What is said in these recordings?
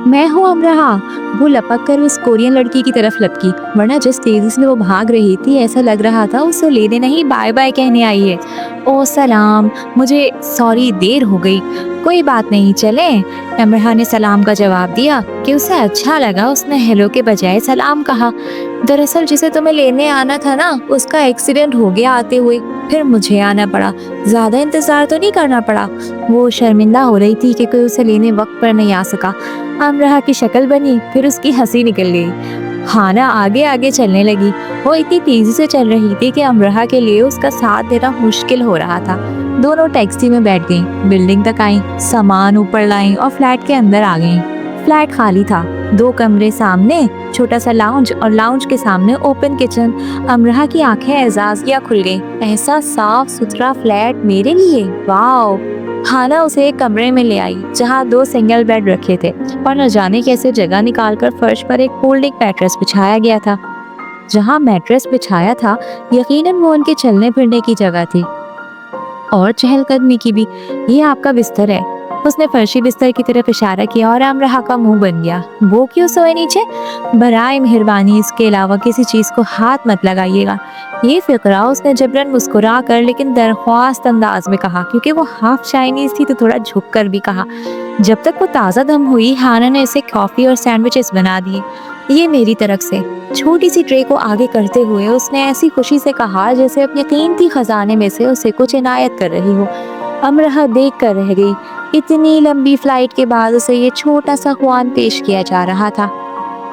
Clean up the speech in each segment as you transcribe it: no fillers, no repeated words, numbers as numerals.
मैं हूँ अमरहा। वो लपक कर उस कोरियन लड़की की तरफ लपकी, वरना जिस तेजी से वो भाग रही थी ऐसा लग रहा था उसे लेने नहीं बाय बाय कहने आई है। ओ सलाम, मुझे सॉरी देर हो गई। कोई बात नहीं, चले। अमरहा ने सलाम का जवाब दिया कि उसे अच्छा लगा उसने हेलो के बजाय सलाम कहा। दरअसल जिसे तुम्हें लेने आना था ना, उसका एक्सीडेंट हो गया आते हुए, फिर मुझे आना पड़ा। ज्यादा इंतजार तो नहीं करना पड़ा। वो शर्मिंदा हो रही थी कि कोई उसे लेने वक्त पर नहीं आ सका। अमरहा की शक्ल बनी, फिर उसकी हंसी निकल गई। हाना आगे आगे चलने लगी। वो इतनी तेजी से चल रही थी कि अमरहा के लिए उसका साथ देना मुश्किल हो रहा था। दोनों टैक्सी में बैठ गईं, बिल्डिंग तक आईं, सामान ऊपर लाईं और फ्लैट के अंदर आ गईं। फ्लैट खाली था, 2 कमरे सामने, छोटा सा लाउंज और लाउंज के सामने ओपन किचन। अमरहा की आंखें एजाजिया खुल गईं। ऐसा साफ सुथरा फ्लैट मेरे लिए, वाओ। हाना उसे एक कमरे में ले आई जहाँ 2 सिंगल बेड रखे थे और न जाने कैसे जगह निकालकर फर्श पर एक फोल्डिंग मैट्रेस बिछाया गया था। जहाँ मैट्रेस बिछाया था यकीनन वो उनके चलने फिरने की जगह थी और चहलकदमी की भी। ये आपका बिस्तर है। उसने फर्शी बिस्तर की तरफ इशारा किया और अमरहा का मुंह बन गया। वो क्यों सोए नीचे? बराए मेहरबानी इसके अलावा किसी चीज को हाथ मत लगाइएगा। ये फिक्रा उसने जबरन मुस्कुरा कर लेकिन दरख्वास्त अंदाज में कहा, क्योंकि वो हाफ चाइनीज थी तो थोड़ा झुक कर भी कहा। जब तक वो ताज़ा दम हुई, हाना ने इसे कॉफी और सैंडविचेस बना दिए। ये मेरी तरफ से। छोटी सी ट्रे को आगे करते हुए उसने ऐसी खुशी से कहा जैसे अपने कीमती खजाने में से उसे कुछ इनायत कर रही हो। अमरहा देख कर रह गई। इतनी लंबी फ्लाइट के बाद उसे ये छोटा सा ख्वान पेश किया जा रहा था।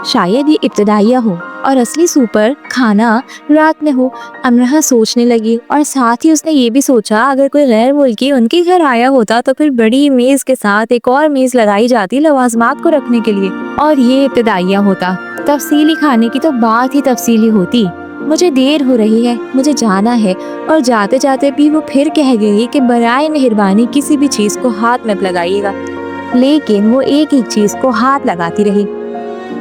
शायद ये इब्तदाइया हो और असली सुपर खाना रात में हो। अमरहा सोचने लगी और साथ ही उसने ये भी सोचा अगर कोई गैर मुल्की उनके घर आया होता तो फिर बड़ी मेज के साथ एक और मेज लगाई जाती लवाजमात को रखने के लिए, और ये इब्तदाइया होता। तफसीली खाने की तो बात ही तफसीली होती। मुझे देर हो रही है, मुझे जाना है। और जाते जाते भी वो फिर कह गई कि बराए मेहरबानी किसी भी चीज को हाथ मत लगाइएगा। लेकिन वो एक एक चीज को हाथ लगाती रही।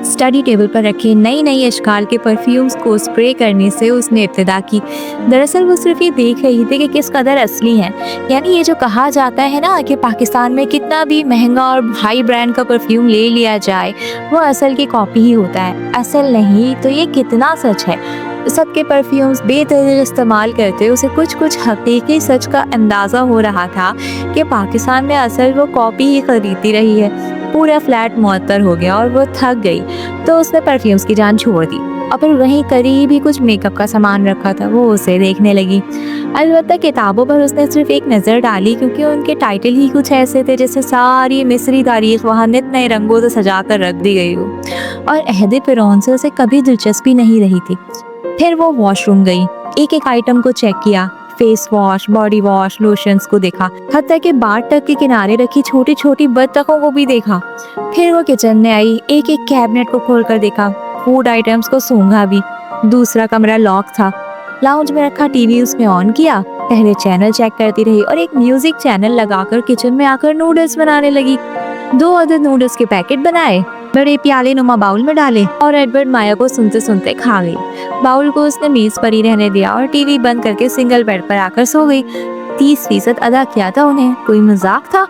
स्टडी टेबल पर रखे नई नई अशकाल के परफ्यूम्स को स्प्रे करने से उसने इब्तिदा की। दरअसल वो सिर्फ ये देख रही थी कि किस कदर असली हैं। यानी ये जो कहा जाता है ना कि पाकिस्तान में कितना भी महंगा और हाई ब्रांड का परफ्यूम ले लिया जाए वो असल की कॉपी ही होता है। असल नहीं तो ये कितना सच है। सबके परफ्यूम्स बेतदरीज इस्तेमाल करते उसे कुछ कुछ हकीकी सच का अंदाज़ा हो रहा था कि पाकिस्तान में असल वो कॉपी ही खरीदती रही है। पूरा फ्लैट मुअत्तर हो गया और वो थक गई, तो उसने परफ्यूम्स की जान छोड़ दी और फिर वहीं करीब ही कुछ मेकअप का सामान रखा था, वो उसे देखने लगी। अलबत्ता किताबों पर उसने सिर्फ एक नज़र डाली, क्योंकि उनके टाइटल ही कुछ ऐसे थे जैसे सारी मिस्री तारीख वहाँ नित नए रंगों से सजा कर रख दी गई हो, और अहद फिरौन से उसे कभी दिलचस्पी नहीं रही थी। फिर वो वॉशरूम गई, एक एक आइटम को चेक किया, face wash, body wash, lotions को देखा, हत्ता के बाथ टब के किनारे रखी छोटी छोटी बत्तखों को भी देखा। फिर वो किचन में आई, एक एक कैबिनेट को खोल कर देखा, फूड आइटम्स को सूंघा भी। दूसरा कमरा लॉक था। लाउंज में रखा टीवी उसने ऑन किया, पहले चैनल चेक करती रही और एक म्यूजिक चैनल लगाकर किचन में आकर नूडल्स बनाने लगी। 2 अदद नूडल्स के पैकेट बनाए, बड़े प्याले नुमा बाउल में डाले और एडवर्ड माया को सुनते सुनते खा गई। बाउल को उसने मेज पर ही रहने दिया और टीवी बंद करके सिंगल बेड पर आकर सो गई। 30% अदा किया था उन्हें, कोई मजाक था?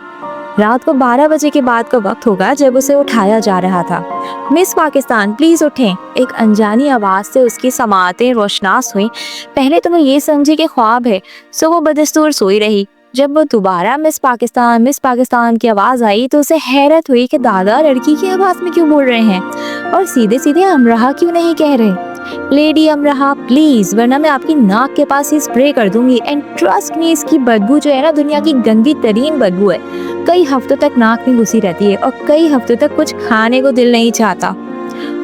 रात को 12 बजे के बाद का वक्त होगा जब उसे उठाया जा रहा था। मिस पाकिस्तान प्लीज उठें। एक अनजानी आवाज से उसकी समातें रोशनास हुई। पहले तो वो ये समझी कि ख्वाब है, सो वो बदस्तूर सोई रही। जब वो दोबारा मिस पाकिस्तान की आवाज आई तो उसे हैरत हुई कि दादा लड़की की आवाज में क्यों बोल रहे हैं और सीधे सीधे अमरहा क्यों नहीं कह रहे। लेडी अमरहा प्लीज, वरना मैं आपकी नाक के पास ही स्प्रे कर दूंगी। एंड ट्रस्ट मी, इसकी बदबू जो है ना दुनिया की गंदी तरीन बदबू है। कई हफ्तों तक नाक में घुसी रहती है और कई हफ्तों तक कुछ खाने को दिल नहीं चाहता।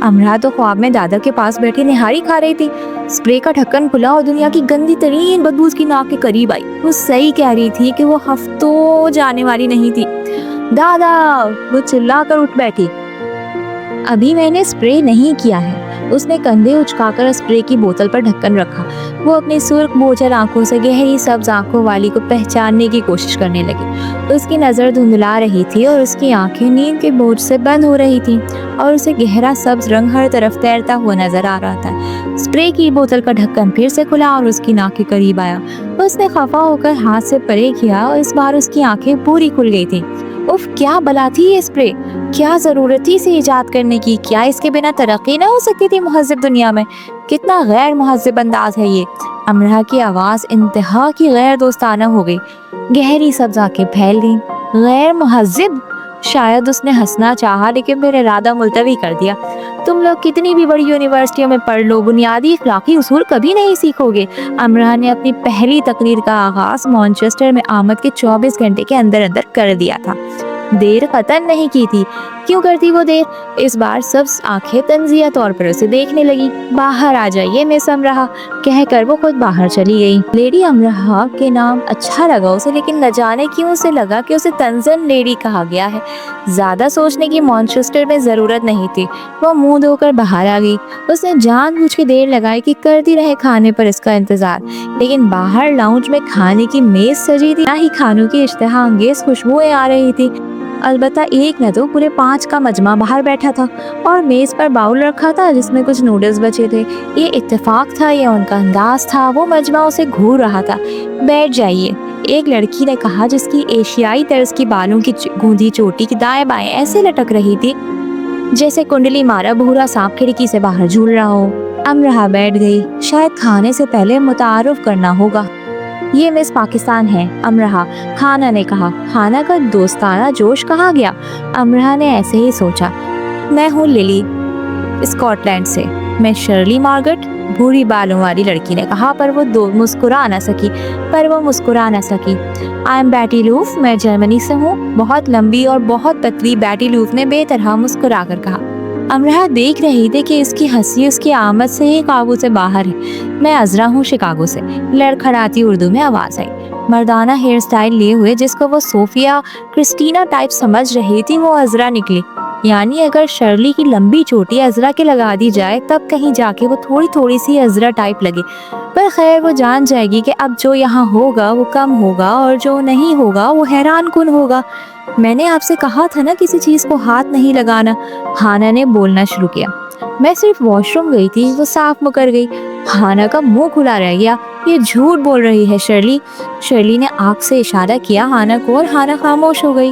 अमरहा तो ख्वाब में दादा के पास बैठी निहारी खा रही थी। स्प्रे का ढक्कन खुला और दुनिया की गंदी तरीन बदबू उसकी नाक के करीब आई। वो सही कह रही थी कि वो हफ्तों जाने वाली नहीं थी। दादा, वो चिल्लाकर उठ बैठी। अभी मैंने स्प्रे नहीं किया है। उसने कंधे उचकाकर स्प्रे की बोतल पर ढक्कन रखा। वो अपनी सुर्ख बोझल आंखों से गहरी सब्ज आंखों वाली को पहचानने की कोशिश करने लगी। उसकी नज़र धुंधला रही थी और उसकी आंखें नींद के बोझ से बंद हो रही थीं और उसे गहरा सब्ज रंग हर तरफ तैरता हुआ नजर आ रहा था। स्प्रे की बोतल का ढक्कन फिर से खुला और उसकी नाक के करीब आया। उसने खफा होकर हाथ से परे किया और इस बार उसकी आंखें पूरी खुल गई थी। उफ, क्या बला थी ये स्प्रे, क्या जरूरत थी इसे इजाद करने की, क्या इसके बिना तरक्की ना हो सकती थी मुहज्जब दुनिया में, कितना गैर मुहज्जब अंदाज है ये। अमरा की आवाज इंतहा की गैर दोस्ताना हो गई, गहरी सब्ज आंखें फैल गईं। गैर मुहज्जब? शायद उसने हंसना चाहा लेकिन मेरा इरादा मुलतवी कर दिया। तुम लोग कितनी भी बड़ी यूनिवर्सिटियों में पढ़ लो, बुनियादी इखलाकी उसूल कभी नहीं सीखोगे। अमरा ने अपनी पहली तकरीर का आगाज मैनचेस्टर में आमद के 24 घंटे के अंदर अंदर कर दिया था। देर कतन नहीं की थी। क्यों करती वो देर? इस बार सब आंखें तंजिया तौर पर उसे देखने लगी। बाहर आ जाइए मिस अमरा, कहकर वो खुद बाहर चली गई। लेडी अमरा के नाम अच्छा लगा उसे, लेकिन न जाने क्यों उसे लगा कि उसे तंजन लेडी कहा गया है। ज्यादा सोचने की मैनचेस्टर में जरूरत नहीं थी। वो मुंह धोकर बाहर आ गई। उसने जानबूझ के देर लगाई कि करती रहे खाने पर इसका इंतजार, लेकिन बाहर लाउंज में खाने की मेज सजी थी, ना ही खानों की इश्तहा अंगेज खुशबुएं आ रही थी। अलबत्ता एक न तो पूरे 5 का मजमा बाहर बैठा था और मेज पर बाउल रखा था जिसमें कुछ नूडल्स बचे थे। ये इत्तेफाक था, ये उनका अंदाज था। वो मजमा उसे घूर रहा था। बैठ जाइए, एक लड़की ने कहा जिसकी एशियाई तर्ज की बालों की गूंदी चोटी की दाएं बाएं ऐसे लटक रही थी जैसे कुंडली मारा भूरा सांप खिड़की से बाहर झूल रहा हो। अमरा बैठ गई। शायद खाने से पहले मुतारुफ करना होगा। ये मिस पाकिस्तान है, अमरा, खाना ने कहा। खाना का दोस्ताना जोश कहाँ गया? अमरा ने ऐसे ही सोचा। मैं हूँ लिली, स्कॉटलैंड से। मैं शर्ली मार्गट, भूरी बालों वाली लड़की ने कहा, पर वो मुस्कुरा न सकी। आई एम बैटी लूफ, मैं जर्मनी से हूँ। बहुत लंबी और बहुत पतली बैटी लूफ ने बेतरह मुस्कुरा कर कहा। अमरा देख रही थी कि इसकी हंसी उसकी आमद से ही काबू से बाहर है। मैं अजरा हूँ शिकागो से, लड़खड़ाती उर्दू में आवाज आई। मर्दाना हेयर स्टाइल लिए हुए जिसको वो सोफिया क्रिस्टीना टाइप समझ रही थी, वो अजरा निकली। यानी अगर शर्ली की लंबी चोटी अजरा के लगा दी जाए तब कहीं जाके वो थोड़ी थोड़ी सी अजरा टाइप लगे। पर खैर, वो जान जाएगी कि अब जो यहाँ होगा वो कम होगा और जो नहीं होगा वो हैरान कुन होगा। मैंने आपसे कहा था ना किसी चीज को हाथ नहीं लगाना, हाना ने बोलना शुरू किया। मैं सिर्फ वॉशरूम गई थी, वो साफ मुकर गई। हाना का मुंह खुला रह गया। ये झूठ बोल रही है शर्ली। शर्ली ने आंख से इशारा किया हाना को और हाना खामोश हो गई।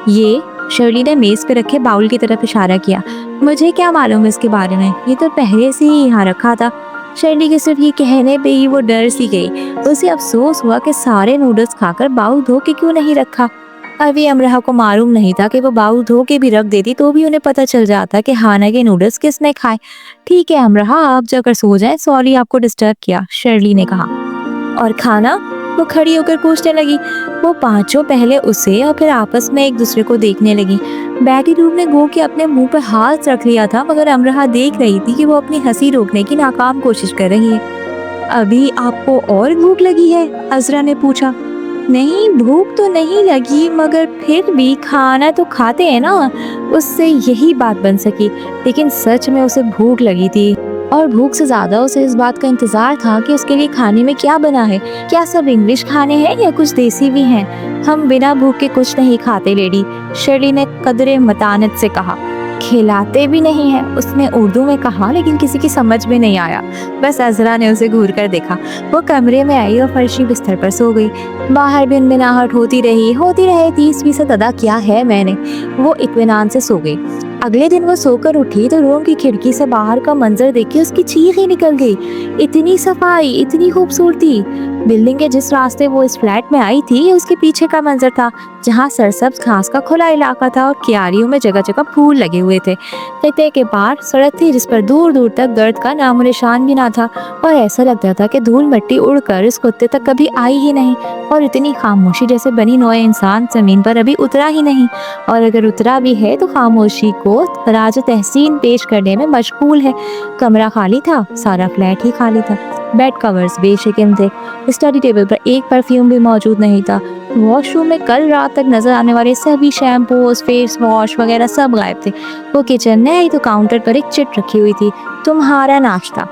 ये, शर्ली ने मेज पे रखे बाउल की तरफ इशारा किया। मुझे क्या मालूम इसके बारे में, ये तो पहले से ही यहाँ रखा था। शर्ली के सिर्फ ये कहने पे ही वो डर सी गई। उसे अफसोस हुआ कि सारे नूडल्स खाकर बाउल धो के क्यों नहीं रखा। अभी अमरा को मालूम नहीं था कि वो बाउल धो के भी रख देती तो भी उन्हें पता चल जाता कि हाना के नूडल्स किसने खाए। ठीक है अमरा, आप जाकर सो जाएं, सॉरी आपको डिस्टर्ब किया, शर्ली ने कहा। और खाना? वो खड़ी होकर पूछने लगी। वो पांचों पहले उसे और फिर आपस में एक दूसरे को देखने लगी। बैटी लूफ ने गो के अपने मुंह पर हाथ रख लिया था, मगर अमरा देख रही थी कि वो अपनी हंसी रोकने की नाकाम कोशिश कर रही है। अभी आपको और भूख लगी है? अजरा ने पूछा। नहीं, भूख तो नहीं लगी, मगर फिर भी खाना तो खाते हैं ना। उससे यही बात बन सकी, लेकिन सच में उसे भूख लगी थी और भूख से ज्यादा उसे इस बात का इंतजार था कि उसके लिए खाने में क्या बना है। क्या सब इंग्लिश खाने हैं या कुछ देसी भी हैं? हम बिना भूख के कुछ नहीं खाते लेडी, शर्ली ने कदरे मतानत से कहा। खिलाते भी नहीं है, उसने उर्दू में कहा, लेकिन किसी की समझ में नहीं आया। बस अजरा ने उसे घूर कर देखा। वो कमरे में आई और फर्शी बिस्तर पर सो गई। बाहर भी मिनाहट होती रहे 30% अदा किया है मैंने। वो इत्मीनान से सो गई। अगले दिन वो सोकर उठी तो रूम की खिड़की से बाहर का मंजर देख के उसकी चीख ही निकल गई। इतनी सफाई, इतनी खूबसूरती। बिल्डिंग के जिस रास्ते वो इस फ्लैट में आई थी, ये उसके पीछे का मंजर था, जहाँ सरसब्ज घास का खुला इलाका था और क्यारियों में जगह जगह फूल लगे हुए थे। खिते के पार सड़क थी जिस पर दूर दूर तक गर्द का नामो निशान भी ना था और ऐसा लगता था कि धूल मिट्टी उड़कर इस कुत्ते तक कभी आई ही नहीं। और इतनी खामोशी जैसे बनी नौए इंसान जमीन पर अभी उतरा ही नहीं, और अगर उतरा भी है तो खामोशी को खराज तहसीन पेश करने में मशगूल है। कमरा खाली था, सारा फ्लैट ही खाली था। बेड कवर्स बेशकीम थे। स्टडी टेबल पर एक परफ्यूम भी मौजूद नहीं था। वॉशरूम में कल रात तक नजर आने वाले सभी शैम्पूस, फेस वॉश वगैरह सब गायब थे। वो किचन में आई तो काउंटर पर एक चिट रखी हुई थी, तुम्हारा नाश्ता।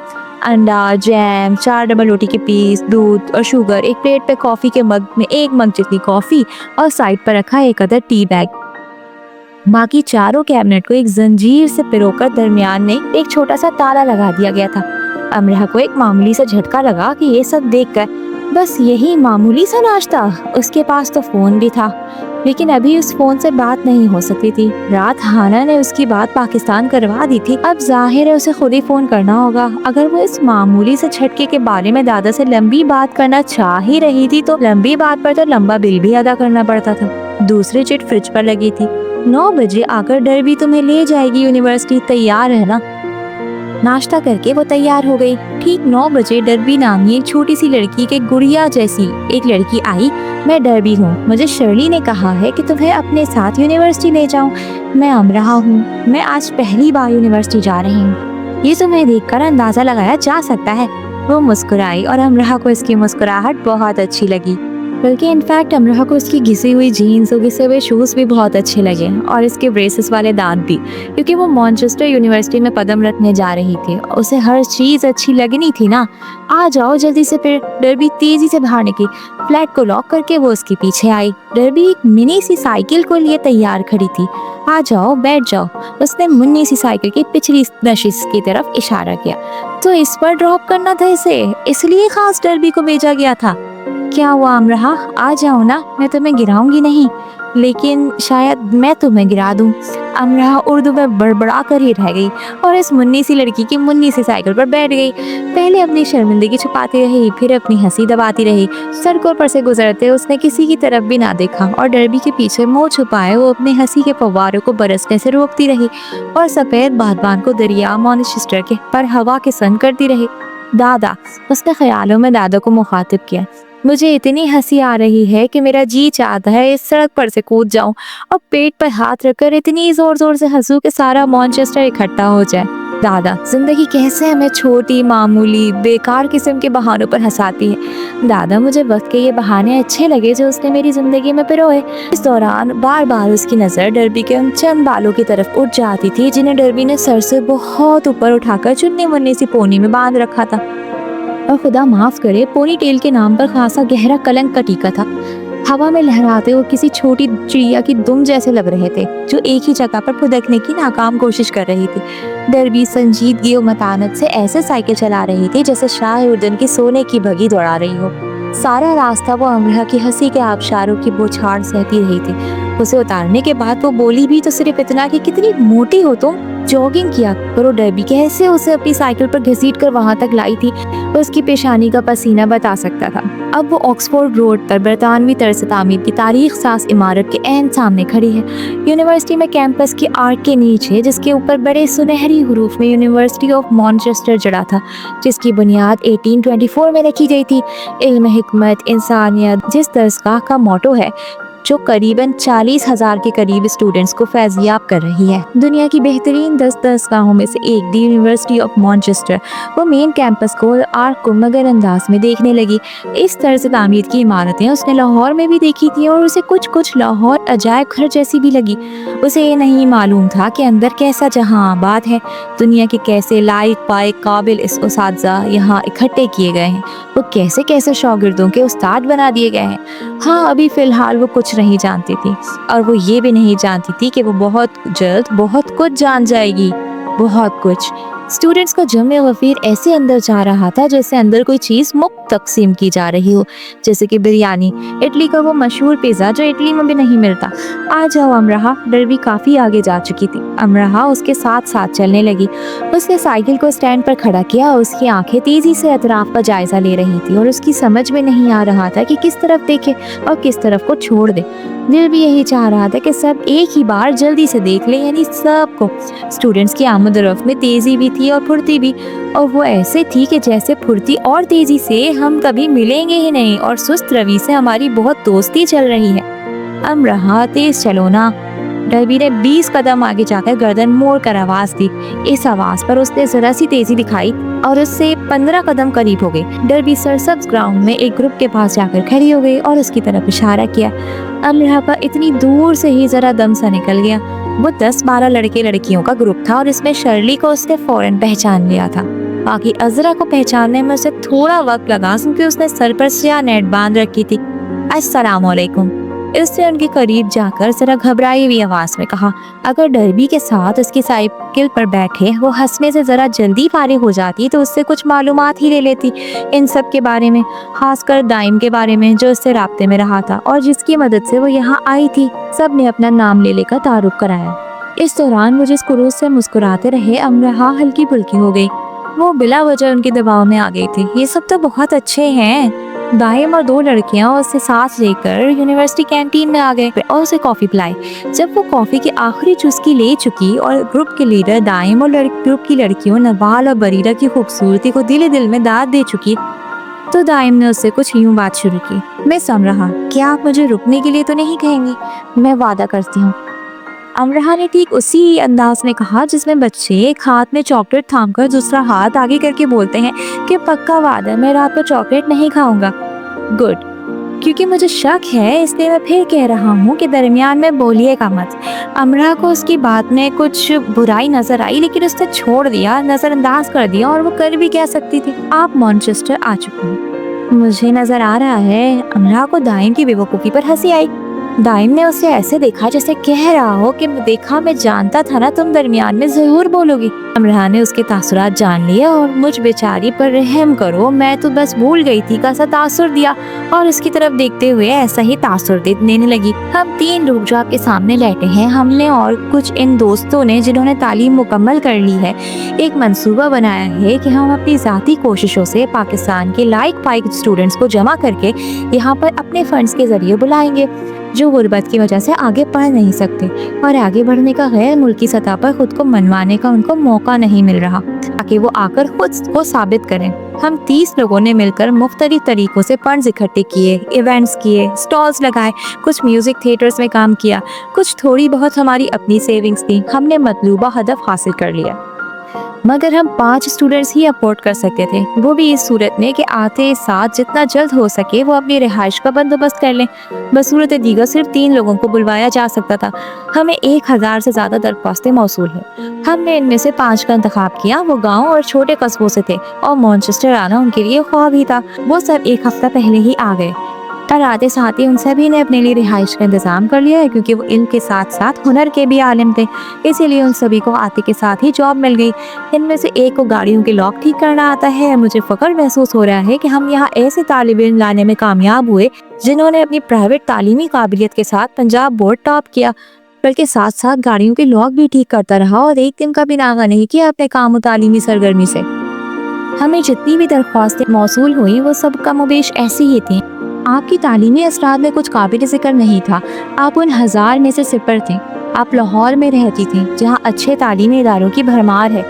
अंडा, जैम, 4 डबल रोटी के पीस, दूध और शुगर। एक प्लेट पे कॉफी के मग में 1 मग जितनी कॉफी और साइड पर रखा एक अदर टी बैग। बाकी चारों कैबिनेट को एक जंजीर से पिरोकर दरमियान में एक छोटा सा ताला लगा दिया गया था। अमरा को एक मामूली सा झटका लगा कि ये सब देखकर बस यही मामूली सा नाश्ता। उसके पास तो फोन भी था, लेकिन अभी उस फोन से बात नहीं हो सकती थी। रात हाना ने उसकी बात पाकिस्तान करवा दी थी। अब जाहिर है उसे खुद ही फोन करना होगा। अगर वो इस मामूली से झटके के बारे में दादा से लंबी बात करना चाह ही रही थी तो लंबी बात पर तो लंबा बिल भी अदा करना पड़ता था। दूसरी चिट फ्रिज पर लगी थी। 9 बजे आकर डरबी तुम्हें ले जाएगी यूनिवर्सिटी, तैयार है ना? नाश्ता करके वो तैयार हो गई। ठीक 9 बजे डरबी नामी एक छोटी सी लड़की के गुड़िया जैसी एक लड़की आई। मैं डरबी हूँ, मुझे शर्ली ने कहा है कि तुम्हें अपने साथ यूनिवर्सिटी ले जाऊँ। मैं अमरा हूँ, मैं आज पहली बार यूनिवर्सिटी जा रही हूँ। ये तुम्हें देखकर अंदाजा लगाया जा सकता है। वो मुस्कुराई और अमरा को इसकी मुस्कुराहट बहुत अच्छी लगी। बल्कि इनफैक्ट अमरा को उसकी घिसी हुई जीन्स और घिसे हुए शूज़ भी बहुत अच्छे लगे और इसके ब्रेसेस वाले दांत भी, क्योंकि वो मैनचेस्टर यूनिवर्सिटी में कदम रखने जा रही थी। उसे हर चीज़ अच्छी लगनी थी ना। आ जाओ जल्दी से। फिर डरबी तेजी से बाहर निकली। फ्लैट को लॉक करके वो उसके पीछे आई। डरबी एक मिनी सी साइकिल को लिए तैयार खड़ी थी। आ जाओ, बैठ जाओ। उसने मुन्नी सी साइकिल की पिछली नशिश की तरफ इशारा किया। तो इस पर ड्रॉप करना था इसे, इसलिए खास डरबी को भेजा गया था। क्या हुआ अमरा, आ जाओ ना, मैं तुम्हें गिराऊंगी नहीं, लेकिन शायद मैं तुम्हें गिरा दूं। अमरा उर्दू में बड़बड़ा कर ही रह गई और इस मुन्नी सी लड़की की मुन्नी सी साइकिल पर बैठ गई। पहले अपनी शर्मिंदगी छुपाती रही, फिर अपनी हंसी दबाती रही। सड़कों पर से गुजरते उसने किसी की तरफ भी ना देखा और डरबी के पीछे मुंह छुपाए वो अपनी हंसी के फव्वारों को बरसने से रोकती रही और सफेद बादबान को दरिया मैनचेस्टर के पर हवा के संग करती रही। दादा, उसने ख्यालों में दादा को मुखातिब किया। मुझे इतनी हंसी आ रही है कि मेरा जी चाहता है इस सड़क पर से कूद जाऊं और पेट पर हाथ रखकर इतनी जोर जोर से हंसूं कि सारा मैनचेस्टर इकट्ठा हो जाए। दादा, जिंदगी कैसे हमें छोटी मामूली बेकार किस्म के बहानों पर हंसाती है। दादा, मुझे वक्त के ये बहाने अच्छे लगे जो उसने मेरी जिंदगी में पिरोए। इस दौरान बार बार उसकी नजर डरबी के उन चंद बालों की तरफ उठ जाती थी जिन्हें डरबी ने सर से बहुत ऊपर उठाकर चुन्नी मुन्नी सी पोनी में बांध रखा था। और खुदा माफ करे, पोनी टेल के नाम पर खासा गहरा कलंक का टीका था। हवा में लहराते वो किसी छोटी चिड़िया की दुम जैसे लग रहे थे जो एक ही जगह पर फुदकने की नाकाम कोशिश कर रही थी। डरबी संजीदगी और मतानत से ऐसे साइकिल चला रही थी जैसे शाह उर्दन की सोने की बगी दौड़ा रही हो। सारा रास्ता वो अमरा की हंसी के आबशारों की बौछार सहती रही थी। उसे उतारने के बाद वो बोली भी तो सिर्फ इतना कि कितनी मोटी हो तुम, जॉगिंग किया करो। डरबी कैसे उसे अपनी साइकिल पर घसीट कर वहां तक लाई थी, उसकी पेशानी का पसीना बता सकता था। अब वो ऑक्सफोर्ड रोड पर बरतानवी तर्ज तामीर की तारीख साज इमारत के ऐन सामने खड़ी है। यूनिवर्सिटी में कैंपस की आर्क के नीचे, जिसके ऊपर बड़े सुनहरी हरूफ में यूनिवर्सिटी ऑफ मैनचेस्टर जड़ा था, जिसकी बुनियाद 1824 में रखी गई थी। इल्म, हिकमत, इंसानियत जिस दरसगाह का मोटो है, जो करीबन 40,000 के करीब स्टूडेंट्स को फैजियाब कर रही है। दुनिया की बेहतरीन 10 दरसगाहों में से एक दी यूनिवर्सिटी ऑफ मैनचेस्टर वो मेन कैंपस को आर्क को मगर अंदाज में देखने लगी। इस तर्ज तामीर की इमारतें उसने लाहौर में भी देखी थी और उसे कुछ कुछ लाहौर अजायब घर जैसी भी लगी। उसे ये नहीं मालूम था कि अंदर कैसा जहां आबाद है, दुनिया के कैसे लायक पायक काबिल इस उस्ताद यहाँ इकट्ठे किए गए हैं, वो कैसे कैसे शागिर्दों के उस्ताद बना दिए गए हैं। हाँ, अभी फिलहाल वो कुछ नहीं जानती थी और वो ये भी नहीं जानती थी कि वो बहुत जल्द बहुत कुछ जान जाएगी, बहुत कुछ। स्टूडेंट्स को जमे गफीर ऐसे अंदर जा रहा था जैसे अंदर कोई चीज़ मुफ्त तकसीम की जा रही हो, जैसे कि बिरयानी, इटली का वो मशहूर पिज़्ज़ा जो इटली में भी नहीं मिलता। आ जाओ अमरा। डरबी काफ़ी आगे जा चुकी थी। अमरा उसके साथ साथ चलने लगी। उसने साइकिल को स्टैंड पर खड़ा किया। उसकी आंखें तेज़ी से अतराफ का जायजा ले रही थी और उसकी समझ में नहीं आ रहा था कि किस तरफ देखे और किस तरफ को छोड़ दे। दिल भी यही चाह रहा था कि सब एक ही बार जल्दी से देख ले, यानी सबको। स्टूडेंट्स की आमद-ओ-रफ्त में तेज़ी भी थी और फुर्ती भी, और वो ऐसे थी कि जैसे फुर्ती और तेज़ी से हम कभी मिलेंगे ही नहीं और सुस्त रवि से हमारी बहुत दोस्ती चल रही है। अमरा, तेज़ चलो ना। डरबी ने 20 कदम आगे जाकर गर्दन मोड़ कर आवाज़ दी। इस आवाज़ पर उसने ज़रा सी तेज़ी दिखाई और उससे 15 कदम करीब हो गई। डरबी सरसब्ज ग्राउंड में एक ग्रुप के पास जाकर खड़ी हो गई और उसकी तरफ इशारा किया। अमरा का इतनी दूर से ही ज़रा दम सा निकल गया। वो 10-12 लड़के लड़कियों का ग्रुप था और इसमें शर्ली को उसने फ़ौरन पहचान लिया था। बाकी अज़रा को पहचानने में उसे थोड़ा वक्त लगा क्योंकि उसने सर पर स्या नेट बांध रखी थी। अस्सलाम वालेकुम। इसने उनके करीब जाकर जरा घबराई हुई आवाज में कहा, अगर डरबी के साथ उसकी साइकिल पर बैठे वो हंसने से जरा जल्दी फारिग हो जाती तो उससे कुछ मालूमात ही ले लेती इन सब के बारे में, खासकर दाइम के बारे में जो उससे राब्ते में रहा था और जिसकी मदद से वो यहाँ आई थी। सब ने अपना नाम ले लेकर तारुफ कराया। इस दौरान मुझे स्क्रूज से मुस्कुराते रहे अमरहा हल्की फुल्की हो गई। वो बिला वजह उनके दबाव में आ गई थी। ये सब तो बहुत अच्छे हैं। दाइम और 2 लड़कियां उससे साथ लेकर यूनिवर्सिटी कैंटीन में आ गए और उसे कॉफी पिलाई। जब वो कॉफी की आखिरी चुस्की ले चुकी और ग्रुप के लीडर दाइम और ग्रुप की लड़कियों नवाल और बरीरा की खूबसूरती को दिल में दाद दे चुकी, तो दाइम ने उससे कुछ यूं बात शुरू की, मिस अमरहा, क्या आप मुझे रुकने के लिए तो नहीं कहेंगी? मैं वादा करती हूँ। अमरहा ने ठीक उसी अंदाज में कहा जिसमें बच्चे एक हाथ में चॉकलेट थामकर दूसरा हाथ आगे करके बोलते हैं कि पक्का वादा, मैं रात को चॉकलेट नहीं खाऊंगा। गुड, क्योंकि मुझे शक है इसलिए मैं फिर कह रहा हूँ कि दरमियान में बोलिएगा मत। अमरहा को उसकी बात में कुछ बुराई नजर आई, लेकिन उसने छोड़ दिया, नजरअंदाज कर दिया, और वो कर भी क्या सकती थी। आप मैनचेस्टर आ चुके हैं, मुझे नजर आ रहा है। अमरहा को दाइम की बेवकूफ़ी पर हंसी आई। दाइम ने उसे ऐसे देखा जैसे कह रहा हो कि देखा, मैं जानता था ना तुम दरमियान में जरूर बोलोगी। अमरहा ने उसके तासुरात जान लिए और मुझ बेचारी पर रहम करो, मैं तो बस भूल गई थी का सा तासुर दिया और इसकी तरफ देखते हुए ऐसा ही तासुर देने लगी। हम 3 लोग जो आपके सामने बैठे हैं, हमने और कुछ इन दोस्तों ने जिन्होंने तालीम मुकम्मल कर ली है, एक मंसूबा बनाया है कि हम अपनी ज़ाती कोशिशों से पाकिस्तान के लायक फाइक स्टूडेंट्स को जमा करके यहाँ पर अपने फंड्स के जरिए बुलाएंगे जो गुर्बत की वजह से आगे पढ़ नहीं सकते और आगे बढ़ने का गैर मुल्की सतह पर खुद को मनवाने का उनको मौका नहीं मिल रहा, ताकि वो आकर खुद को साबित करें। हम 30 लोगों ने मिलकर मुख्तलिफ तरीकों से फंड्स इकट्ठे किए, इवेंट्स किए, स्टॉल्स लगाए, कुछ म्यूजिक थिएटर्स में काम किया, कुछ थोड़ी बहुत हमारी अपनी सेविंग्स थी। हमने मतलूबा हदफ हासिल कर लिया, मगर हम 5 स्टूडेंट्स ही अफोर्ड कर सकते थे, वो भी इस सूरत में कि आते साथ जितना जल्द हो सके वो अपनी रिहाइश का बंदोबस्त कर लें। बसूरत दीगर सिर्फ 3 लोगों को बुलवाया जा सकता था। हमें 1000 से ज़्यादा दरख्वास्तें मौसूल हैं। हमने इनमें से 5 का इंतखाब किया। वो गाँव और छोटे कस्बों से थे और मैनचेस्टर आना उनके लिए ख्वाब ही था। वो सब 1 हफ्ता पहले ही आ गए और आते साथ ही उन सभी ने अपने लिए रिहाइश का इंतजाम कर लिया है, क्योंकि वो इल्म के साथ साथ हुनर के भी आलिम थे। इसीलिए उन सभी को आते के साथ ही जॉब मिल गई। इनमें से एक को गाड़ियों के लॉक ठीक करना आता है। मुझे फख्र महसूस हो रहा है कि हम यहाँ ऐसे तालिब इल्म लाने में कामयाब हुए जिन्होंने अपनी प्राइवेट तालीमी काबिलियत के साथ पंजाब बोर्ड टॉप किया, बल्कि साथ साथ गाड़ियों के लॉक भी ठीक करता रहा और एक दिन का भी नागा नहीं किया अपने काम और तालीमी सरगर्मी से। हमें जितनी भी दरख्वास्तें मौसूल हुई वो सब कमोबेश ऐसी ही थी। आपकी तालीमी असरात में कुछ काबिल ज़िक्र नहीं था। आप उन 1000 में से सिपर थे। आप लाहौर में रहती थी जहाँ अच्छे तालीमी इदारों की भरमार है।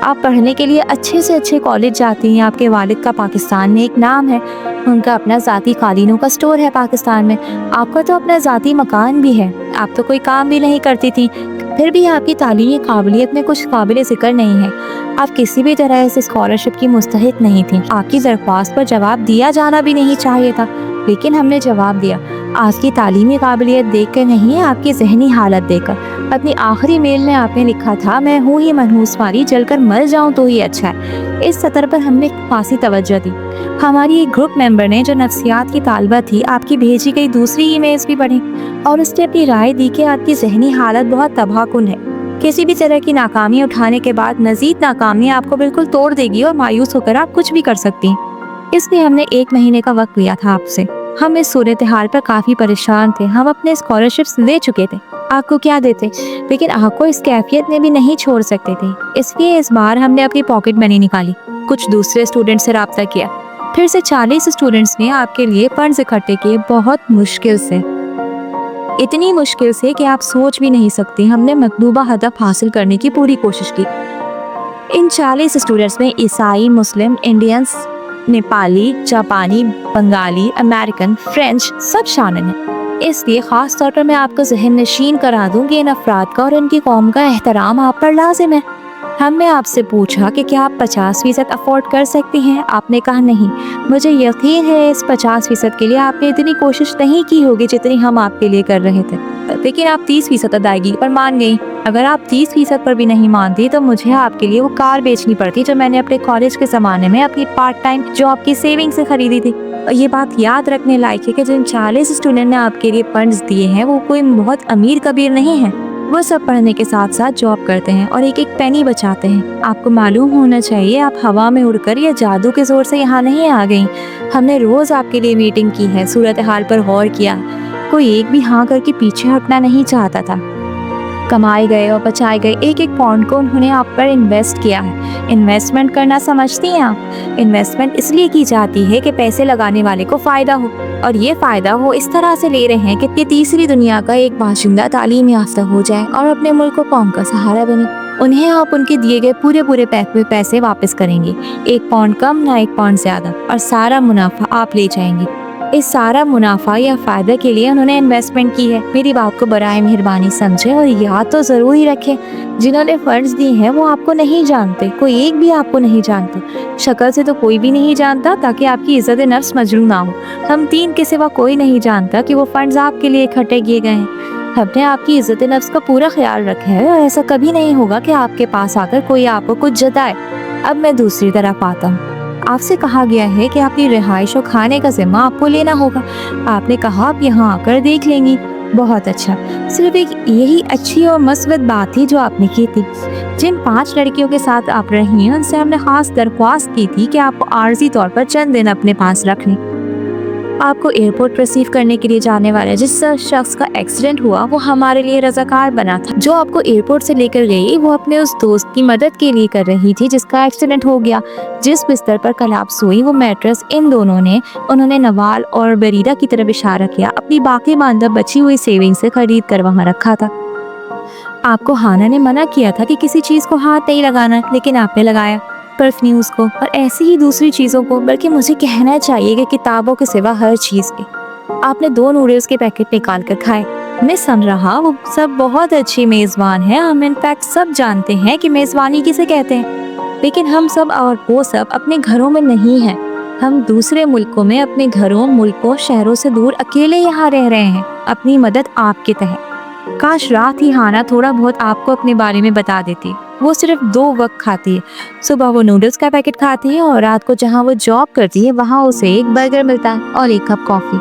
आप पढ़ने के लिए अच्छे से अच्छे कॉलेज जाती हैं। आपके वालिद का पाकिस्तान में एक नाम है, उनका अपना ज़ाती कालीनों का स्टोर है पाकिस्तान में। आपका तो अपना ज़ाती मकान भी है। आप तो कोई काम भी नहीं करती थी, फिर भी आपकी तालीमी काबिलियत में कुछ काबिल ज़िक्र नहीं है। आप किसी भी तरह से स्कॉलरशिप की मुस्तहिक नहीं थी। आपकी दरख्वास्त पर जवाब दिया जाना भी नहीं चाहिए था, लेकिन हमने जवाब दिया। आपकी तालीमी काबिलियत देख कर नहीं, आपकी जहनी हालत देखकर। अपनी आखिरी मेल में आपने लिखा था, मैं हूँ ही मनहूस वाली, जलकर मर जाऊँ तो ही अच्छा है। इस सतर पर हमने खासी तवज्जो दी। हमारी एक ग्रुप मेंबर ने जो नफ्सियात की तालबा थी, आपकी भेजी गई दूसरी ईमेल्स भी पढ़ी और उसने अपनी राय दी कि आपकी जहनी हालत बहुत तबाहकुन है। किसी भी तरह की नाकामी उठाने के बाद मजीद नाकामी आपको बिल्कुल तोड़ देगी और मायूस होकर आप कुछ भी कर सकती हैं। इसलिए हमने 1 महीने का वक्त लिया था आपसे। हम इस सूरत हाल पर काफ़ी परेशान थे। हम अपने स्कॉलरशिप्स ले चुके थे, आपको क्या देते, लेकिन आपको इस कैफियत में भी नहीं छोड़ सकते थे। इसलिए इस बार हमने अपनी पॉकेट मनी निकाली, कुछ दूसरे स्टूडेंट से रब्ता किया, फिर से 40 स्टूडेंट्स ने आपके लिए फंड्स इकट्ठे किए। बहुत मुश्किल से, इतनी मुश्किल से कि आप सोच भी नहीं सकते। हमने मतलूबा हदफ हासिल करने की पूरी कोशिश की। इन 40 स्टूडेंट्स में ईसाई, मुस्लिम, इंडियंस, नेपाली, जापानी, बंगाली, अमेरिकन, फ्रेंच सब शामिल हैं। इसलिए ख़ास तौर पर मैं आपको ज़हन नशीन करा दूँ कि इन अफराद का और इनकी कौम का एहतराम आप पर लाजिम है। हमने आपसे पूछा कि क्या आप 50% अफोर्ड कर सकती हैं। आपने कहा नहीं। मुझे यकीन है इस 50% के लिए आपने इतनी कोशिश नहीं की होगी जितनी हम आपके लिए कर रहे थे, लेकिन आप 30% अदायगी पर मान गई। अगर आप 30% पर भी नहीं मानती तो मुझे आपके लिए वो कार बेचनी पड़ती जो मैंने अपने कॉलेज के ज़माने में अपनी पार्ट टाइम जॉब की सेविंग से खरीदी थी। और ये बात याद रखने लायक है कि जिन 40 स्टूडेंट ने आपके लिए फंड्स दिए हैं वो कोई बहुत अमीर कबीर नहीं है। वो सब पढ़ने के साथ साथ जॉब करते हैं और एक एक पेनी बचाते हैं। आपको मालूम होना चाहिए आप हवा में उड़कर या जादू के जोर से यहाँ नहीं आ गई। हमने रोज आपके लिए मीटिंग की है, सूरत हाल पर गौर किया। कोई एक भी हाँ करके पीछे हटना नहीं चाहता था। कमाए गए और बचाए गए एक एक पॉइंट को उन्होंने आप पर इन्वेस्ट किया है। इन्वेस्टमेंट करना समझती हैं आप? इन्वेस्टमेंट इसलिए की जाती है कि पैसे लगाने वाले को फायदा हो, और ये फायदा वो इस तरह से ले रहे हैं कि ये तीसरी दुनिया का एक बाशिंदा तालीम याफ्ता हो जाए और अपने मुल्क को कौम का सहारा बने। उन्हें आप उनके दिए गए पूरे पैसे वापस करेंगे, 1 पाउंड कम ना 1 पाउंड ज्यादा, और सारा मुनाफा आप ले जाएंगे। इस सारा मुनाफा या फायदे के लिए उन्होंने इन्वेस्टमेंट की है। मेरी बात को बराए मेहरबानी समझे और याद तो जरूर ही रखें, जिन्होंने फंड्स दिए हैं वो आपको नहीं जानते, कोई एक भी आपको नहीं जानते। शक्ल से तो कोई भी नहीं जानता ताकि आपकी इज्जत नफ्स मजरू ना हो। हम 3 के सिवा कोई नहीं जानता कि वो फंड्स आपके लिए इकट्ठे किए गए हैं। हमने आपकी इज्जत नफ्स का पूरा ख्याल रखा है और ऐसा कभी नहीं होगा कि आपके पास आकर कोई आपको कुछ जताए। अब मैं दूसरी तरफ आता हूँ। आपसे कहा गया है कि अपनी रिहाइश और खाने का जिम्मा आपको लेना होगा। आपने कहा आप यहाँ आकर देख लेंगी। बहुत अच्छा, सिर्फ एक यही अच्छी और मस्बत बात थी जो आपने की थी। जिन 5 लड़कियों के साथ आप रही हैं उनसे हमने खास दरख्वास्त की थी कि आपको आर्जी तौर पर चंद दिन अपने पास रख लें। आपको एयरपोर्ट रिसीव करने के लिए जाने वाले जिस शख्स का एक्सीडेंट हुआ वो हमारे लिए रजाकार बना था। जो आपको एयरपोर्ट से लेकर गई वो अपने उस दोस्त की मदद के लिए कर रही थी जिसका एक्सीडेंट हो गया। जिस बिस्तर पर कल आप सोई वो मैट्रेस इन दोनों ने, उन्होंने नवाल और बरीदा की तरफ इशारा किया, अपनी बाकी मानदा बची हुई सेविंग से खरीद कर वहाँ रखा था। आपको हाना ने मना किया था कि किसी चीज को हाथ नहीं लगाना, लेकिन आपने लगाया, परफ्यूम्स को और ऐसी ही दूसरी चीजों को, बल्कि मुझे कहना चाहिए कि किताबों के सिवा हर चीज के। आपने 2 नूडल्स के पैकेट निकाल कर खाए। मैं समझ रहा वो सब बहुत अच्छी मेजबान है। हम इनफैक्ट सब जानते हैं कि मेजबानी किसे कहते हैं, लेकिन हम सब और वो सब अपने घरों में नहीं हैं। हम दूसरे मुल्कों में अपने घरों, मुल्कों, शहरों से दूर अकेले यहाँ रह रहे हैं, अपनी मदद आपके तहत। काश रात ही हाना थोड़ा बहुत आपको अपने बारे में बता देती। वो सिर्फ 2 वक्त खाती है। सुबह वो नूडल्स का पैकेट खाती है और रात को जहाँ वो जॉब करती है वहाँ उसे 1 बर्गर मिलता है और 1 कप कॉफी।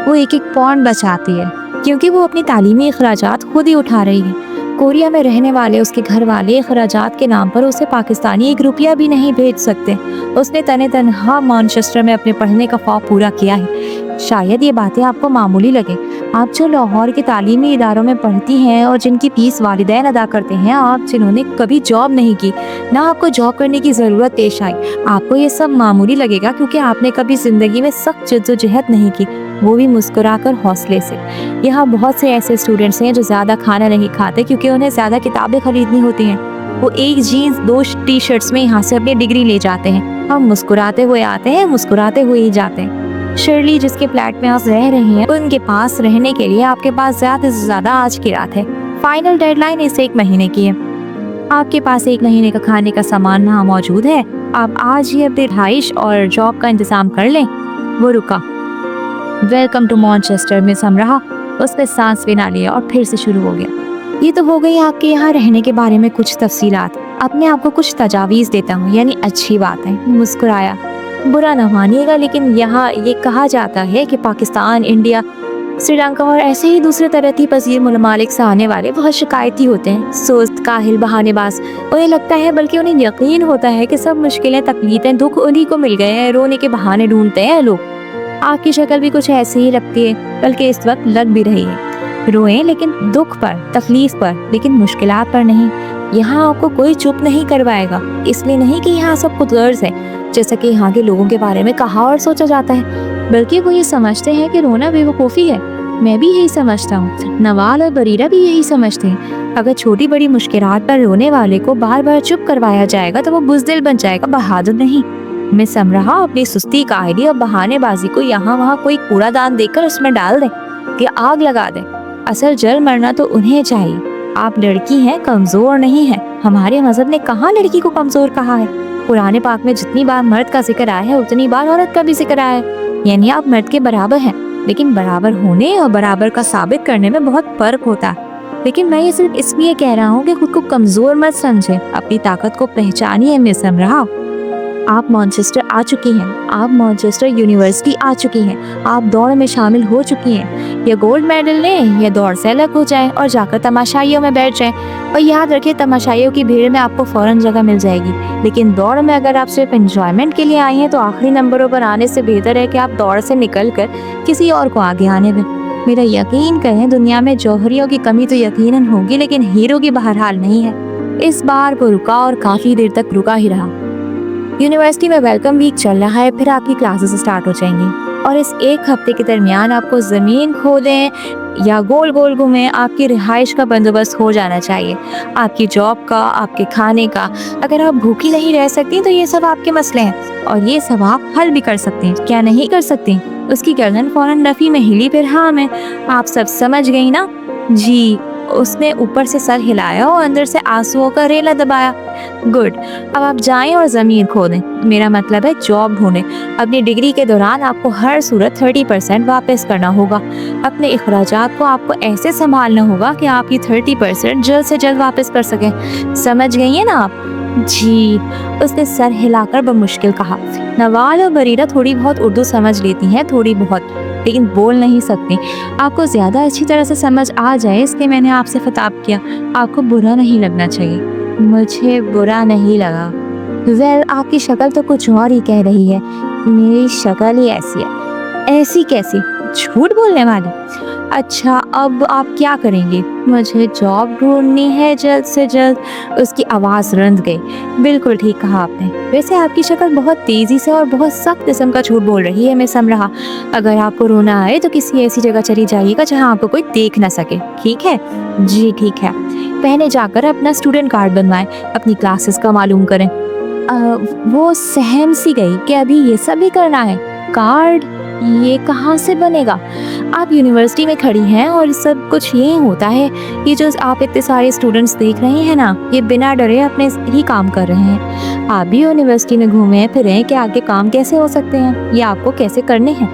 वो 1 पाउंड बचाती है क्योंकि वो अपनी तालीमी अखराजात खुद ही उठा रही है। कोरिया में रहने वाले उसके घर वाले अखराजात के नाम पर उसे पाकिस्तानी 1 रुपया भी नहीं भेज सकते। उसने तने तनहा मैनचेस्टर में अपने पढ़ने का ख्वाब पूरा किया है। शायद ये बातें आपको मामूली लगे। आप जो लाहौर के तालीमी इदारों में पढ़ती हैं और जिनकी फीस वालिदैन अदा करते हैं, आप जिन्होंने कभी जॉब नहीं की, ना आपको जॉब करने की ज़रूरत पेश आई, आपको ये सब मामूली लगेगा क्योंकि आपने कभी ज़िंदगी में सख्त जद्दोजहद नहीं की, वो भी मुस्कुराकर हौसले से। यहाँ बहुत से ऐसे स्टूडेंट्स हैं जो ज़्यादा खाना नहीं खाते क्योंकि उन्हें ज़्यादा किताबें खरीदनी होती हैं। वो 1 जीन्स 2 टी-शर्ट्स में यहाँ से अपनी डिग्री ले जाते हैं। हम मुस्कुराते हुए आते हैं, मुस्कुराते हुए ही जाते हैं। शर्ली जिसके फ्लैट में आप रह रहे हैं, उनके पास रहने के लिए आपके पास ज़्यादा से ज़्यादा आज की रात है। फाइनल डेडलाइन इस 1 महीने की है। आपके पास 1 महीने का खाने का सामान यहाँ मौजूद है। आप आज ही अपनी रिहाइश और जॉब का इंतजाम कर लें। वो रुका। वेलकम टू मैनचेस्टर में सम रहा। उसने सांस भी ना लिया और फिर से शुरू हो गया। ये तो हो गई आपके यहाँ रहने के बारे में कुछ तफसीलात। अपने आप को कुछ तजावीज़ देता हूँ, यानी अच्छी बात है। मुस्कुराया। बुरा न मानिएगा, लेकिन यहाँ ये कहा जाता है कि पाकिस्तान, इंडिया, श्रीलंका और ऐसे ही दूसरे तरक्की पजीर ममालिक से आने वाले बहुत शिकायती होते हैं, सुस्त, काहिल, बहानेबाज। उन्हें लगता है, बल्कि उन्हें यकीन होता है कि सब मुश्किलें, तकलीफें, दुख उन्हीं को मिल गए हैं। रोने के बहाने ढूंढते हैं लोग। आपकी शक्ल भी कुछ ऐसी ही लगती है, बल्कि इस वक्त लग भी रही है। रोएं लेकिन दुख पर, तकलीफ पर, लेकिन मुश्किलात पर नहीं। यहाँ आपको कोई चुप नहीं करवाएगा। इसलिए नहीं कि यहाँ सब कुछ गर्ज है, जैसा कि यहाँ के लोगों के बारे में कहा और सोचा जाता है, बल्कि वो ये समझते हैं कि रोना बेवकूफ़ी है। मैं भी यही समझता हूँ। नवाल और बरीरा भी यही समझते हैं। अगर छोटी बड़ी मुश्किलात पर रोने वाले को बार बार चुप करवाया जाएगा तो वो बुज़दिल बन जाएगा, बहादुर नहीं। मैं समझा अपनी सुस्ती, काहिली और बहानेबाजी को यहाँ वहाँ कोई कूड़ादान देकर उसमें डाल दें या आग लगा दें। असल जल मरना तो उन्हें चाहिए। आप लड़की हैं, कमज़ोर नहीं हैं। हमारे मजहब ने कहाँ लड़की को कमज़ोर कहा है? पुराने पाक में जितनी बार मर्द का जिक्र आया है उतनी बार औरत का भी जिक्र आया है। यानी आप मर्द के बराबर हैं, लेकिन बराबर होने और बराबर का साबित करने में बहुत फर्क होता है। लेकिन मैं ये सिर्फ इसलिए कह रहा हूँ कि खुद को कमज़ोर मत समझें, अपनी ताकत को पहचानिए। मैं समझा आप मैनचेस्टर आ चुकी हैं, आप मैनचेस्टर यूनिवर्सिटी आ चुकी हैं, आप दौड़ में शामिल हो चुकी हैं। या गोल्ड मेडल लें या दौड़ से अलग हो जाएं और जाकर तमाशाइयों में बैठ जाएं। और याद रखें, तमाशाइयों की भीड़ में आपको फ़ौरन जगह मिल जाएगी, लेकिन दौड़ में अगर आप सिर्फ एंजॉयमेंट के लिए आई हैं तो आखिरी नंबरों पर आने से बेहतर है कि आप दौड़ से निकल कर किसी और को आगे आने दें। मेरा यकीन करें, दुनिया में जौहरियों की कमी तो यकीनन होगी, लेकिन हीरो की बहरहाल नहीं है। इस बार वो रुका और काफ़ी देर तक रुका ही रहा। यूनिवर्सिटी में वेलकम वीक चल रहा है, फिर आपकी क्लासेस स्टार्ट हो जाएंगी और इस एक हफ्ते के दरमियान आपको ज़मीन खोदें या गोल गोल घूमें, आपकी रिहाइश का बंदोबस्त हो जाना चाहिए, आपकी जॉब का, आपके खाने का। अगर आप भूखी नहीं रह सकती तो ये सब आपके मसले हैं और ये सब आप हल भी कर सकते हैं। क्या नहीं कर सकती? उसकी गर्दन फौरन नफ़ी में हिली, फिर हाँ मैं, आप सब समझ गई ना? जी। उसने ऊपर से सर हिलाया और अंदर से आंसुओं का रेला दबाया। गुड, अब आप जाएं और ज़मीन खोदें, मेरा मतलब है जॉब ढूंढें। अपनी डिग्री के दौरान आपको हर सूरत 30% वापस करना होगा। अपने अखराजात को आपको ऐसे संभालना होगा कि आपकी 30% जल्द से जल्द वापस कर सकें। समझ गई हैं ना आप? जी। उसने सर हिलाकर बमुश्किल कहा। नवाल और बरीरा थोड़ी बहुत उर्दू समझ लेती हैं, थोड़ी बहुत, लेकिन बोल नहीं सकती। आपको ज़्यादा अच्छी तरह से समझ आ जाए इसलिए मैंने आपसे खिताब किया। आपको बुरा नहीं लगना चाहिए। मुझे बुरा नहीं लगा। वेल, आपकी शक्ल तो कुछ और ही कह रही है। मेरी शक्ल ही ऐसी है। ऐसी कैसी? झूठ बोलने वाली। अच्छा, अब आप क्या करेंगे? मुझे जॉब ढूंढनी है जल्द से जल्द। उसकी आवाज़ रंध गई। बिल्कुल ठीक कहा आपने। वैसे आपकी शक्ल बहुत तेज़ी से और बहुत सख्त किस्म का झूठ बोल रही है, मैं समझ रहा। अगर आपको रोना आए तो किसी ऐसी जगह चली जाइएगा जहाँ आपको कोई देख ना सके, ठीक है? जी ठीक है। पहले जाकर अपना स्टूडेंट कार्ड बनवाएं, अपनी क्लासेस का मालूम करें। वो सहम सी गई कि अभी ये सब भी करना है। कार्ड ये कहाँ से बनेगा? आप यूनिवर्सिटी में खड़ी हैं और सब कुछ यही होता है। ये जो आप इतने सारे स्टूडेंट्स देख रहे हैं ना, ये बिना डरे अपने ही काम कर रहे हैं। आप भी यूनिवर्सिटी में घूमें फिरें कि आगे काम कैसे हो सकते हैं, ये आपको कैसे करने हैं।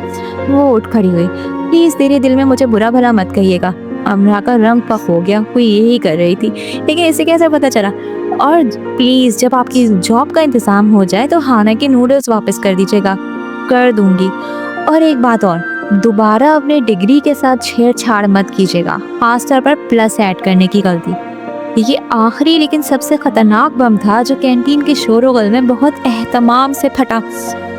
वो उठ खड़ी हुई। प्लीज़ तेरे दिल में मुझे बुरा भला मत कहिएगा। अमरा का रंग पक हो गया। वो यही कर रही थी, लेकिन इसे कैसे पता चला? और प्लीज़ जब आपकी जॉब का इंतज़ाम हो जाए तो हाना के नूडल्स वापस कर दीजिएगा। कर दूंगी। और एक बात और, दोबारा अपने डिग्री के साथ छेड़छाड़ मत कीजिएगा, खासतौर पर प्लस ऐड करने की गलती। ये आखिरी लेकिन सबसे खतरनाक बम था जो कैंटीन के शोरोगुल में बहुत एहतमाम से फटा।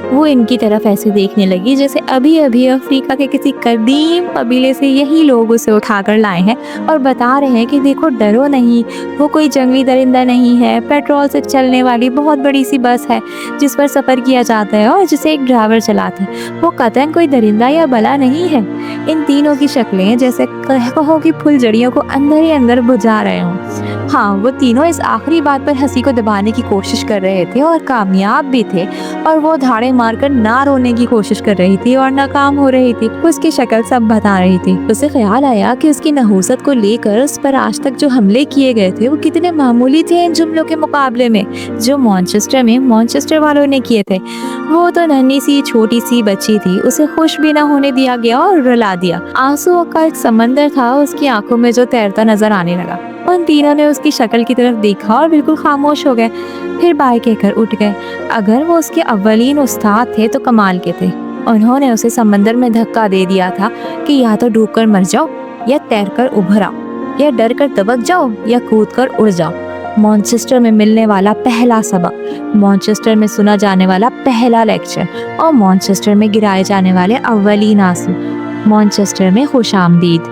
वो इनकी तरफ ऐसे देखने लगी जैसे अभी अभी अफ्रीका के किसी कदीम कबीले से यही लोग उसे उठाकर लाए हैं और बता रहे हैं कि देखो डरो नहीं, वो कोई जंगली दरिंदा नहीं है, पेट्रोल से चलने वाली बहुत बड़ी सी बस है जिस पर सफ़र किया जाता है और जिसे एक ड्राइवर चलाते हैं। वो कतई कोई दरिंदा या बला नहीं है। इन तीनों की शक्लें जैसे कहो कि फुलझड़ियों को अंदर ही अंदर बुझा रहे हों। हाँ, वो तीनों इस आखिरी बात पर हंसी को दबाने की कोशिश कर रहे थे और कामयाब भी थे, और वो धाड़े मारकर ना रोने की कोशिश कर रही थी और नाकाम हो रही थी। उसकी शक्ल सब बता रही थी। उसे ख्याल आया कि उसकी नहूसत को लेकर उस पर आज तक जो हमले किए गए थे वो कितने मामूली थे इन जुमलों के मुकाबले में जो मैनचेस्टर में मैनचेस्टर वालों ने किए थे। वो तो नन्ही सी छोटी सी बच्ची थी, उसे खुश भी ना होने दिया गया और रुला दिया। आंसुओं का एक समंदर था उसकी आंखों में जो तैरता नजर आने लगा। उन तीनों ने उसकी शक्ल की तरफ देखा और बिल्कुल खामोश हो गए, फिर बाय कहकर उठ गए। अगर वो उसके अव्वलीन उस्ताद थे तो कमाल के थे। उन्होंने उसे समंदर में धक्का दे दिया था कि या तो डूबकर मर जाओ या तैरकर उभर आओ, या डर कर दबक जाओ या कूद कर उड़ जाओ। मैनचेस्टर में मिलने वाला पहला सबक, मैनचेस्टर में सुना जाने वाला पहला लेक्चर और मैनचेस्टर में गिराए जाने वाले अव्वलीन आंसू। मैनचेस्टर में खुशामदीद।